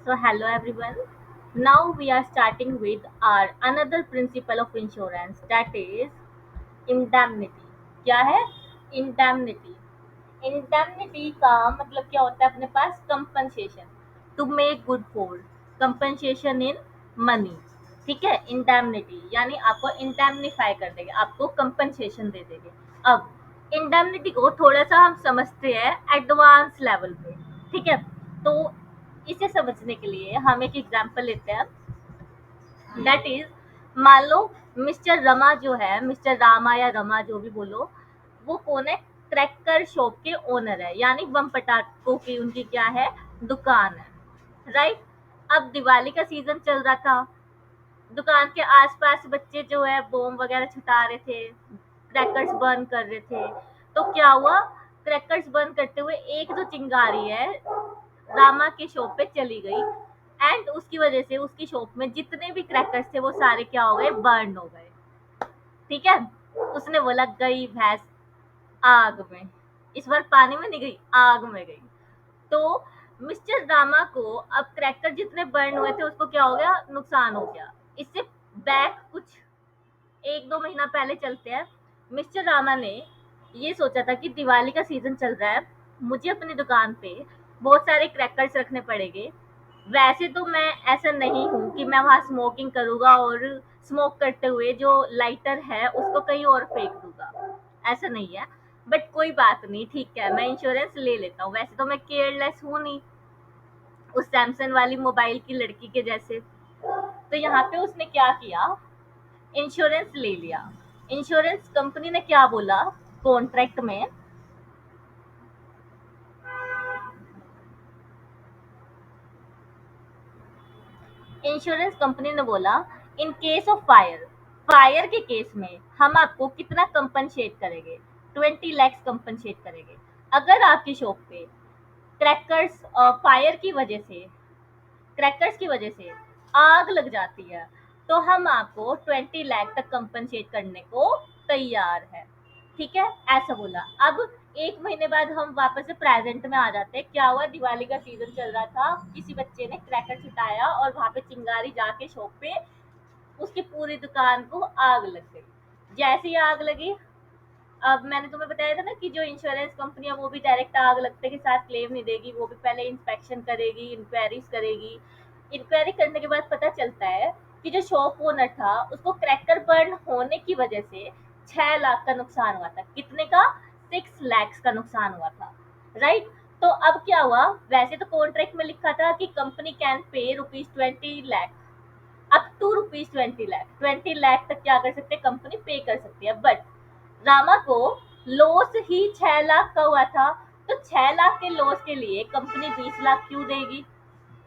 So hello everyone. Now we are starting with our another principle of insurance, that is indemnity. क्या है? Indemnity. Indemnity का मतलब क्या होता है? अपने पास compensation to make good for, compensation in money. ठीक है, indemnity यानी आपको indemnify कर देंगे, आपको compensation दे देंगे. अब indemnity को थोड़ा सा हम समझते हैं एडवांस लेवल पे. ठीक है, तो इसे समझने के लिए हम एक एग्जांपल लेते हैं. दैट इज, मान लो मिस्टर रमा जो है, मिस्टर रामा या रमा जो भी बोलो, वो कौन है? क्रैकर शॉप के ओनर है, यानी बम पटाखों की उनकी क्या है? दुकान है, राइट. अब दिवाली का सीजन चल रहा था, दुकान के आसपास बच्चे जो है बम वगैरह छुटा रहे थे, क्रैकर्स बर्न कर रहे थे. तो क्या हुआ? क्रैकर्स बर्न करते हुए एक जो चिंगारी है रामा की शॉप पे चली गई, एंड उसकी वजह से उसकी शॉप में जितने भी क्रैकर्स थे वो सारे क्या हो गए? बर्न हो गए. ठीक है, उसने बोला गई भैंस आग में. इस बार पानी में नहीं गई, आग में गई. तो मिस्टर रामा को अब क्रैकर जितने बर्न हुए थे उसको क्या हो गया? नुकसान हो गया. इससे बैक कुछ 1-2 महीना पहले चलते हैं. मिस्टर रामा ने ये सोचा था कि दिवाली का सीजन चल रहा है, मुझे अपनी दुकान पे बहुत सारे क्रैकर्स रखने पड़ेंगे. वैसे तो मैं ऐसा नहीं हूँ कि मैं वहाँ स्मोकिंग करूँगा और स्मोक करते हुए जो लाइटर है उसको कहीं और फेंक दूँगा, ऐसा नहीं है. बट कोई बात नहीं, ठीक है, मैं इंश्योरेंस ले लेता हूँ. वैसे तो मैं केयरलेस हूँ नहीं, उस सैमसंग वाली मोबाइल की लड़की के जैसे. तो यहाँ पे उसने क्या किया? इंश्योरेंस ले लिया. इंश्योरेंस कंपनी ने क्या बोला कॉन्ट्रैक्ट में? इंश्योरेंस कंपनी ने बोला, in case of fire, fire के केस में हम आपको कितना कंपनसेट करेंगे? 20 लाख कंपनसेट करेंगे. अगर आपकी शॉप पे क्रैकर्स फायर की वजह से, क्रैकर्स की वजह से आग लग जाती है, तो हम आपको 20 लाख तक कंपनसेट करने को तैयार है. ठीक है, ऐसा बोला. अब 1 महीने बाद हम वापस से प्रेजेंट में आ जाते हैं. क्या हुआ? दिवाली का सीजन चल रहा था, किसी बच्चे ने क्रैकर छुटाया और वहां पे चिंगारी जाके शॉप पे उसकी पूरी दुकान को आग लग गई. जैसे ही आग लगी, अब मैंने तुम्हें बताया था ना कि जो इंश्योरेंस कंपनी है वो भी डायरेक्ट आग लगते के साथ क्लेम नहीं देगी, वो भी पहले इंस्पेक्शन करेगी, इंक्वायरीज करेगी. इंक्वायरी करने के बाद पता चलता है कि जो शॉप ओनर था उसको क्रैकर बर्न होने की वजह से 6 लाख का नुकसान हुआ था. कितने का? 6 लाख का नुकसान हुआ था, राइट. तो अब क्या हुआ? वैसे तो कॉन्ट्रैक्ट में लिखा था कि company can pay ₹20 up to ₹20 20 lakh तक क्या कर सकते हैं? कंपनी पे कर सकती है. बट रामा को लॉस ही 6 लाख का हुआ था, तो 6 लाख के लॉस के लिए कंपनी 20 लाख क्यों देगी?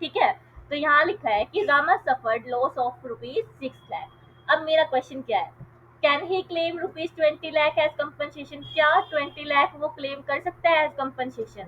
ठीक है, तो यहाँ लिखा है कि Rama suffered loss of ₹6 lakh. अब मेरा क्वेश्चन क्या है? Can he claim ₹20 lakh as compensation? क्या 20 लाख वो क्लेम कर सकता है एज कंपनसेशन?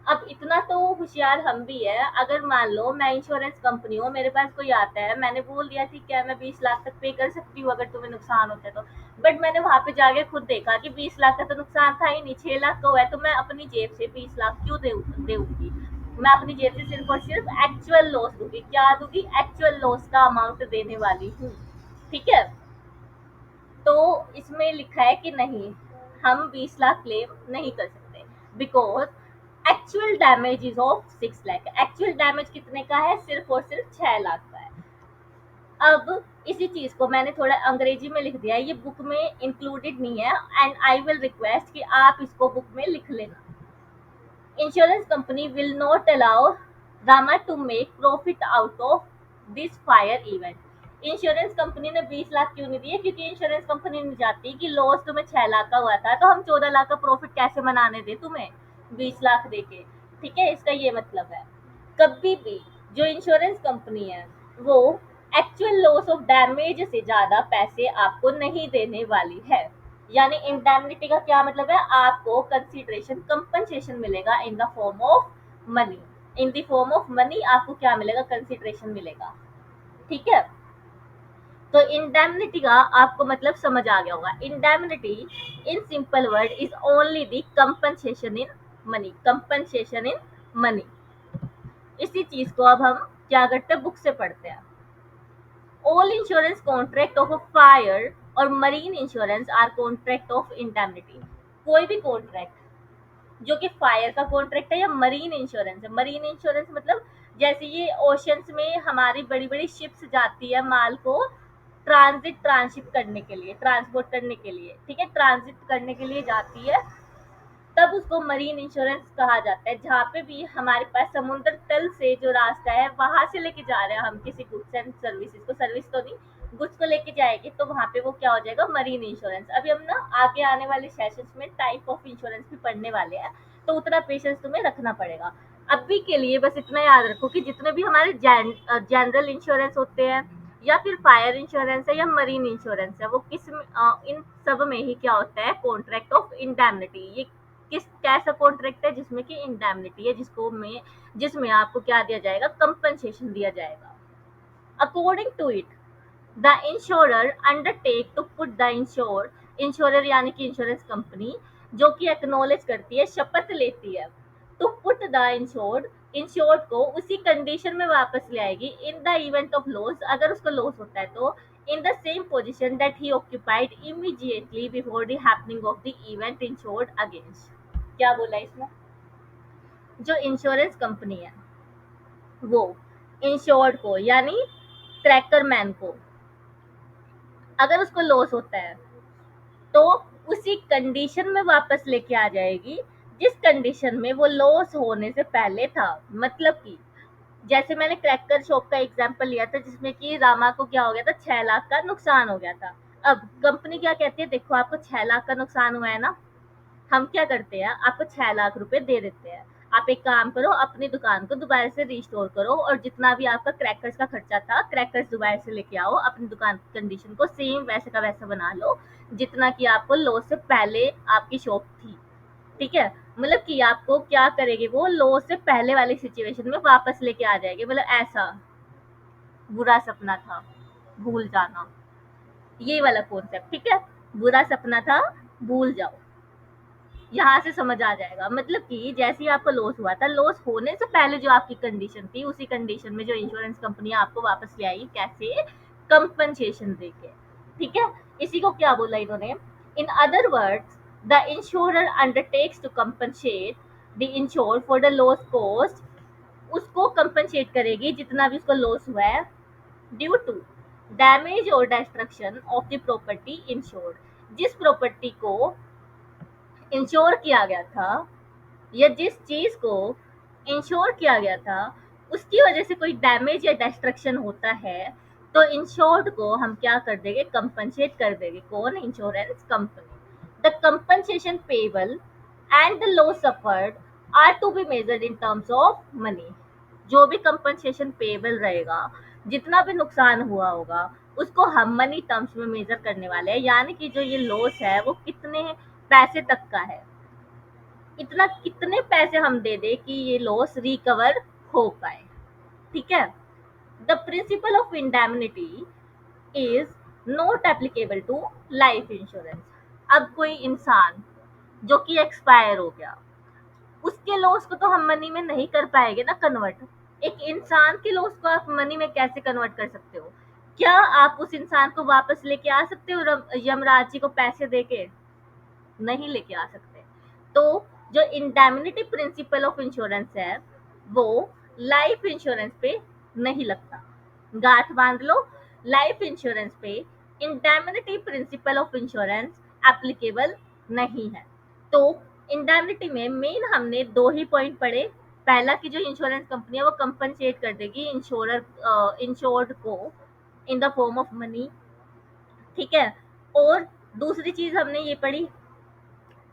अब इतना तो होशियार हम भी है. अगर मान लो मैं इंश्योरेंस कंपनी हूँ, मेरे पास कोई आता है, मैंने बोल दिया ठीक है मैं 20 लाख तक पे कर सकती हूँ अगर तुम्हें नुकसान होता है तो. बट मैंने वहां पे जाके खुद देखा कि 20 लाख का तो नुकसान था ही नहीं, 6 लाख का हुआ है, तो मैं अपनी जेब से 20 लाख क्यों दूंगी? मैं अपनी जेब से सिर्फ और सिर्फ एक्चुअल लॉस दूंगी. क्या दूंगी? एक्चुअल लॉस का अमाउंट देने वाली हूँ. ठीक है, तो इसमें लिखा है कि नहीं, हम 20 लाख क्लेम नहीं कर सकते, because actual damage is of 6 lakh. Actual damage कितने का है? सिर्फ और सिर्फ 6 लाख का है. अब इसी चीज को मैंने थोड़ा अंग्रेजी में लिख दिया है, ये बुक में इंक्लूडेड नहीं है, एंड आई विल रिक्वेस्ट कि आप इसको बुक में लिख लेना. Insurance company will not allow Rama to make profit out of this fire event. Insurance company ने 20 लाख क्यों नहीं दिए? क्योंकि इंश्योरेंस कंपनी नहीं चाहती कि लॉस तुम्हें 6 लाख का हुआ था तो हम 14 लाख का प्रॉफिट कैसे मनाने दे तुम्हें 20 लाख देके. ठीक है, इसका ये मतलब है. कभी भी जो इंश्योरेंस कंपनी है वो एक्चुअल लॉस ऑफ डैमेज से ज्यादा पैसे आपको नहीं देने वाली है. यानी इंडेमनिटी का क्या मतलब है? आपको कंसिडरेशन कंपनसेशन मिलेगा in the form of money. In the form of money आपको क्या मिलेगा? कंसिडरेशन मिलेगा. ठीक है, तो इंडेमनिटी का आपको मतलब समझ आ गया होगा. Indemnity in simple word is only the compensation in money. Compensation in money. इसी चीज को अब हम क्या करते हैं, बुक से पढ़ते हैं। All insurance contract of a fire और marine insurance are contract of indemnity. कोई भी कॉन्ट्रैक्ट जो कि फायर का कॉन्ट्रैक्ट है या मरीन इंश्योरेंस है। मरीन इंश्योरेंस मतलब जैसे ये ओशंस में हमारी बड़ी बड़ी शिप्स जाती है माल को ट्रांसशिप करने के लिए, ट्रांसपोर्ट करने के लिए, ठीक है, ट्रांजिट करने के लिए जाती है, तब उसको मरीन इंश्योरेंस कहा जाता है। जहाँ पे भी हमारे पास समुद्र तल से जो रास्ता है वहां से लेके जा रहे हैं हम किसी गुड्स एंड सर्विसेज को, सर्विस तो नहीं, गुड्स को लेके जाएगी, तो वहां पे वो क्या हो जाएगा, मरीन इंश्योरेंस। अभी हम ना आगे आने वाले सेशंस में टाइप ऑफ इंश्योरेंस भी पढ़ने वाले हैं, तो उतना पेशेंस तुम्हें रखना पड़ेगा। अभी के लिए बस इतना याद रखो कि जितने भी हमारे जनरल इंश्योरेंस होते हैं या फिर फायर इंश्योरेंस है या मरीन इंश्योरेंस है, वो इन सब में ही क्या होता है, कॉन्ट्रैक्ट ऑफ इंडेमनिटी। ये किस कैसा कॉन्ट्रैक्ट है जिसमें कि इंडेमनिटी है, जिसमें आपको क्या दिया जाएगा, कंपनसेशन दिया जाएगा। According to it the insurer undertake to put the insurer यानी कि इंश्योरेंस कंपनी जो कि एक्नॉलेज करती है, शपथ लेती है, टू पुट द इंश्योर्ड को उसी कंडीशन में वापस ले आएगी in the event of loss, अगर उसको लॉस होता है तो, in the same position that he occupied immediately before the happening of the event insured against. क्या बोला इसमें, जो इंश्योरेंस कंपनी है वो इंश्योर्ड को यानी ट्रैकर मैन को अगर उसको लॉस होता है तो उसी कंडीशन में वापस लेके आ जाएगी जिस कंडीशन में वो लॉस होने से पहले था। मतलब कि जैसे मैंने क्रैकर शॉप का एग्जांपल लिया था जिसमें कि रामा को क्या हो गया था, 6 लाख का नुकसान हो गया था। अब कंपनी क्या कहती है, देखो आपको 6 लाख का नुकसान हुआ है ना, हम क्या करते हैं, आपको 6 लाख रुपए दे देते हैं, आप एक काम करो, अपनी दुकान को दोबारा से रिस्टोर करो और जितना भी आपका क्रैकर्स का खर्चा था, क्रैकर्स दोबारा से लेके आओ, अपनी दुकान की कंडीशन को सेम वैसे का वैसा बना लो जितना कि आपको लॉस से पहले आपकी शॉप थी। ठीक है, मतलब कि आपको क्या करेगी, वो लॉस से पहले वाली सिचुएशन में वापस लेके आ जाएगी। मतलब ऐसा बुरा सपना था, भूल जाना, ये वाला कॉन्सेप्ट। ठीक है, बुरा सपना था, भूल जाओ, यहाँ से समझ आ जाएगा। मतलब कि जैसे ही आपको लॉस हुआ था, लॉस होने से पहले जो आपकी कंडीशन थी उसी कंडीशन में जो इंश्योरेंस कंपनी आपको वापस ले आई, कैसे, कंपनसेशन देके। ठीक है, इसी को क्या बोला इन्होंने, in other words the insurer undertakes to compensate the insured for the loss cost, उसको कंपनसेट करेगी जितना भी उसको लॉस हुआ है ड्यू टू डैमेज और destruction of the property insured. जिस प्रॉपर्टी को इंश्योर किया गया था या जिस चीज को इंश्योर किया गया था उसकी वजह से कोई डैमेज या डिस्ट्रक्शन होता है तो इंश्योर्ड को हम क्या कर देंगे, कंपनसेट कर देंगे। कौन, insurance company. The compensation payable and the loss suffered are to be measured in terms of money. जो भी कंपनसेशन पेबल रहेगा, जितना भी नुकसान हुआ होगा, उसको हम मनी टर्म्स में मेजर करने वाले हैं, यानी कि जो ये लॉस है वो कितने पैसे तक का है, इतना कितने पैसे हम दे दे कि ये लॉस रिकवर हो पाए। ठीक है, the principle of indemnity is not applicable to life insurance. अब कोई इंसान जो कि एक्सपायर हो गया, उसके लॉस को तो हम मनी में नहीं कर पाएंगे ना कन्वर्ट। एक इंसान के लॉस को आप मनी में कैसे कन्वर्ट कर सकते हो, क्या आप उस इंसान को वापस लेके आ सकते हो यमराज जी को पैसे देके, नहीं लेके आ सकते। तो जो इंडेमनिटी प्रिंसिपल ऑफ इंश्योरेंस है वो लाइफ इंश्योरेंस पे नहीं लगता। गांठ बांध लो, लाइफ इंश्योरेंस पे indemnity principle of insurance applicable नहीं है। तो इंडेमनिटी में मेन हमने दो ही पॉइंट पढ़े। पहला कि जो इंश्योरेंस कंपनी है वो कंपनसेट कर देगी इंश्योर्ड को in the form of money. ठीक है, और दूसरी चीज हमने ये पढ़ी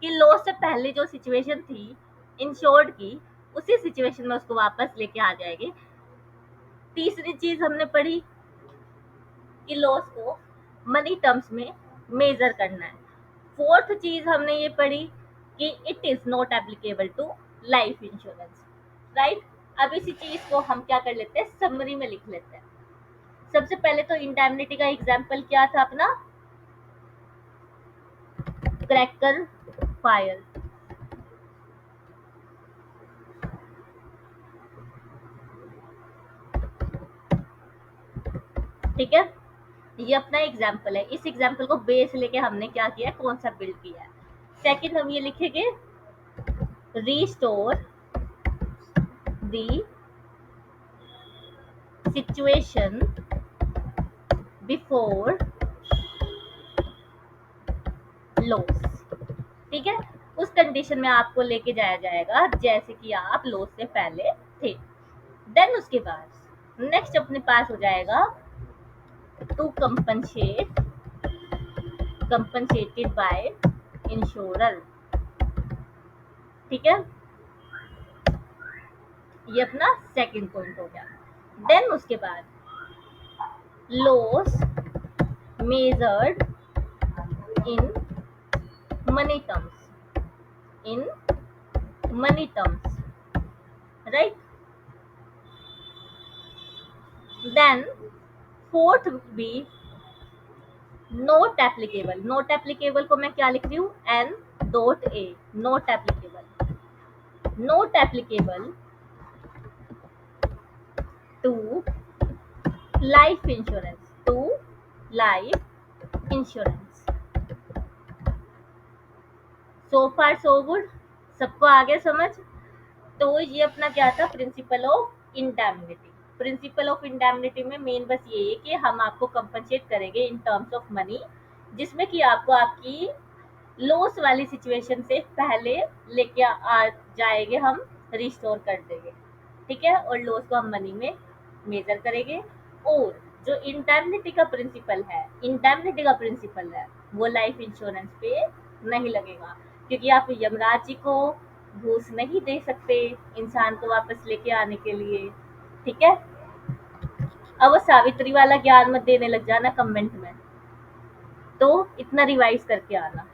कि लॉस से पहले जो सिचुएशन थी इंश्योर्ड की, उसी सिचुएशन में उसको वापस लेके आ जाएंगे। तीसरी चीज हमने पढ़ी कि लॉस को मनी टर्म्स में मेजर करना है। फोर्थ चीज हमने ये पढ़ी कि it is not applicable to life insurance. Right, अब इसी चीज को हम क्या कर लेते हैं, समरी में लिख लेते हैं। सबसे पहले तो इंडेमनिटी का एग्जाम्पल क्या था अपना, क्रैकर फायर। ठीक है, ये अपना एग्जाम्पल है। इस एग्जाम्पल को बेस लेके हमने क्या किया है, कॉन्सेप्ट बिल्ड किया है। सेकंड हम ये लिखेंगे, restore the situation before loss. ठीक है, उस कंडीशन में आपको लेके जाया जाएगा जैसे कि आप लॉस से पहले थे। देन उसके बाद नेक्स्ट अपने पास हो जाएगा टू कंपनसेटेड बाय इंश्योरर। ठीक है, ये अपना सेकंड पॉइंट हो गया। देन उसके बाद loss measured in money terms, in money terms, right. Then fourth be not applicable. Not applicable को मैं क्या लिख रही हूँ, N dot A, not applicable, not applicable to life insurance, to life insurance. So far so good, सबको आ गया समझ। तो ये अपना क्या था, principle of indemnity. Principle of indemnity में मेन बस ये है कि हम आपको कंपनसेट करेंगे इन टर्म्स ऑफ मनी, जिसमें कि आपको आपकी लॉस वाली सिचुएशन से पहले लेके आ जाएंगे, हम रिस्टोर कर देंगे। ठीक है, और लॉस को हम मनी में मेजर करेंगे। और जो इंडेमनिटी का प्रिंसिपल है, इंडेमनिटी का प्रिंसिपल है, वो लाइफ इंश्योरेंस पे नहीं लगेगा, क्योंकि आप यमराज जी को घूस नहीं दे सकते इंसान को वापस लेके आने के लिए। ठीक है, अब वो सावित्री वाला ज्ञान मत देने लग जाना कमेंट में, तो इतना रिवाइज करके आना।